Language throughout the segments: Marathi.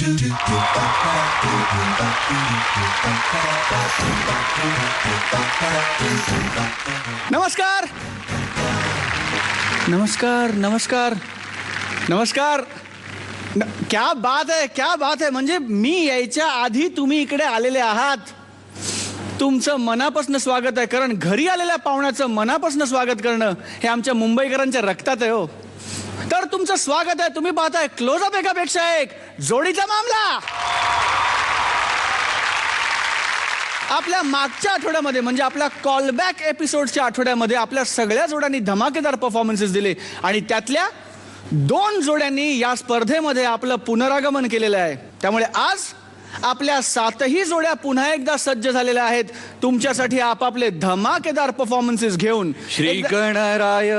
नमस्कार नमस्कार नमस्कार नमस्कार क्या बात है म्हणजे मी यायच्या आधी तुम्ही इकडे आलेले आहात. तुमचं मनापासून स्वागत आहे, कारण घरी आलेल्या पाहुण्याचं मनापासून स्वागत करणं हे आमच्या मुंबईकरांच्या रक्तात आहे हो. तर तुमचं स्वागत आहे. तुम्ही पाहताय क्लोजअप एकापेक्षा एक जोडीचा मामला. आपल्या मागच्या आठवड्यामध्ये म्हणजे आपल्या कॉलबॅक एपिसोडच्या आठवड्यामध्ये आपल्या सगळ्या जोड्यांनी धमाकेदार परफॉर्मन्सेस दिले आणि त्यातल्या 2 जोड्यांनी या स्पर्धेमध्ये आपलं पुनरागमन केलेलं आहे. त्यामुळे आज आपल्या 7ही जोड्या पुन्हा एकदा सज्ज झालेल्या आहेत तुमच्यासाठी आपापले धमाकेदार परफॉर्मन्सेस घेऊन. श्री गणराय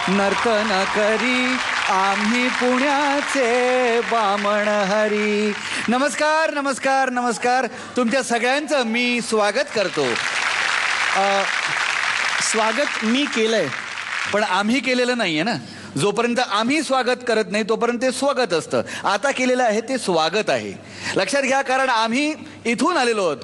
नर्तन करी आम्ही पुण्याचे बामण हरी. नमस्कार नमस्कार नमस्कार. तुमच्या सगळ्यांचं मी स्वागत करतो. स्वागत मी केलंय पण आम्ही केलेलं नाहीये ना. जोपर्यंत आम्ही स्वागत करत नाही तोपर्यंत ते स्वागत असतं. आता केलेलं आहे ते स्वागत आहे. लक्षात घ्या, कारण आम्ही इथून आलेलो आहोत.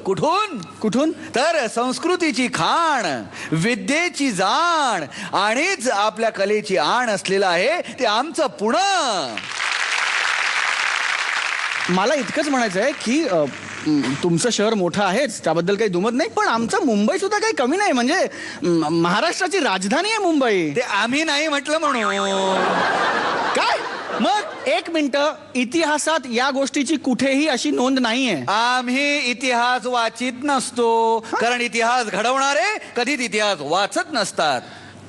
कुठून तर संस्कृतीची खाण, विद्येची जाण आणिच आपल्या कलेची आण असलेलं आहे ते आमचं पुणे. मला इतकंच म्हणायचं आहे की तुमचं शहर मोठं आहेच, त्याबद्दल काही दुमत नाही, पण आमचं मुंबई सुद्धा काही कमी नाही. म्हणजे महाराष्ट्राची राजधानी आहे मुंबई. ते आम्ही नाही म्हटलं म्हणून काय मग 1 मिनिट, इतिहासात या गोष्टीची कुठेही अशी नोंद नाहीये. आम्ही इतिहास वाचित नसतो, कारण इतिहास घडवणारे कधीच इतिहास वाचत नसतात.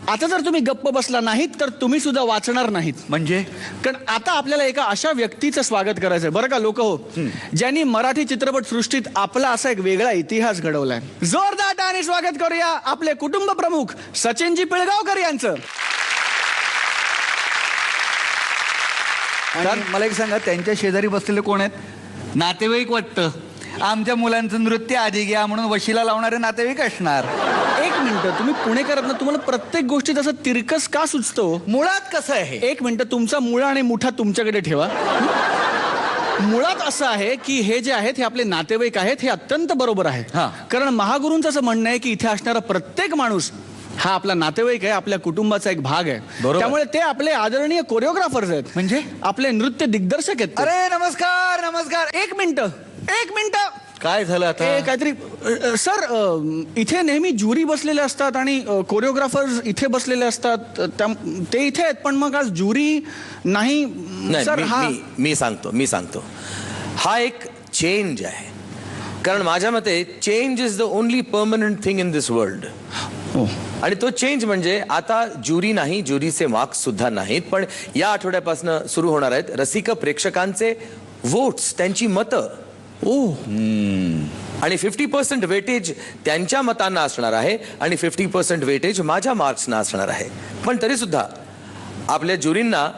आता जर तुम्ही गप्प बसला नाहीत तर तुम्ही सुद्धा वाचणार नाहीत. म्हणजे कारण आता आपल्याला एका अशा व्यक्तीचं स्वागत करायचंय बरं का लोक हो, ज्यांनी मराठी चित्रपट सृष्टीत आपला असा एक वेगळा इतिहास घडवलाय. जोरदार टाळ्यांनी स्वागत करूया आपले कुटुंब प्रमुख सचिनजी पिळगावकर यांचं. आणि मला एक सांगा, त्यांच्या शेजारी बसलेले कोण आहेत? नातेवाईक वाटतं. आमच्या मुलांचं नृत्य आधी घ्या म्हणून वशिला लावणारे नातेवाईक असणार. 1 मिनिट, तुम्ही पुणेकर ना, तुम्हाला प्रत्येक गोष्टीत असं तिरकस का सुचतो? मुळात कसं आहे? 1 मिनिट, तुमचा मुळा आणि मुठा तुमच्याकडे ठेवा. मुळात असं आहे की हे जे आहेत हे आपले नातेवाईक आहेत, हे अत्यंत बरोबर आहे. कारण महागुरूंचं असं म्हणणं आहे की इथे असणारा प्रत्येक माणूस हा आपला नातेवाईक आहे, आपल्या कुटुंबाचा एक भाग आहे. त्यामुळे ते आपले आदरणीय कोरिओग्राफर्स आहेत, म्हणजे आपले नृत्य दिग्दर्शक आहेत. अरे नमस्कार नमस्कार. 1 मिनिट. काय झालं आता? काहीतरी सर, इथे नेहमी ज्युरी बसलेले असतात आणि कोरिओग्राफर्स इथे बसलेले असतात. ते इथे आहेत, पण मग आज ज्युरी नाही. सर मी सांगतो हा एक चेंज आहे. कारण माझ्या मते change is the only permanent thing in this world. आणि तो चेंज म्हणजे आता ज्युरी नाही, ज्युरीचे मार्क्स सुद्धा नाहीत, पण या आठवड्यापासून सुरू होणार आहेत रसिक प्रेक्षकांचे वोट्स, त्यांची मतं. आणि 50% वेटेज त्यांच्या मतांना असणार आहे आणि 50% वेटेज माझ्या मार्क्सना असणार आहे. पण तरी सुद्धा आपल्या ज्युरींना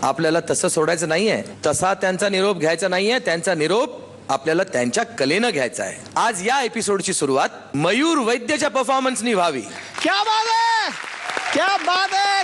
आपल्याला तसं सोडायचं नाहीये, तसा त्यांचा निरोप घ्यायचा नाहीये. त्यांचा निरोप आपल्याला त्यांच्या कलेनं घ्यायचा आहे. आज या एपिसोडची सुरुवात मयूर वैद्यच्या परफॉर्मन्सनी व्हावी. क्या बात है, क्या बात है.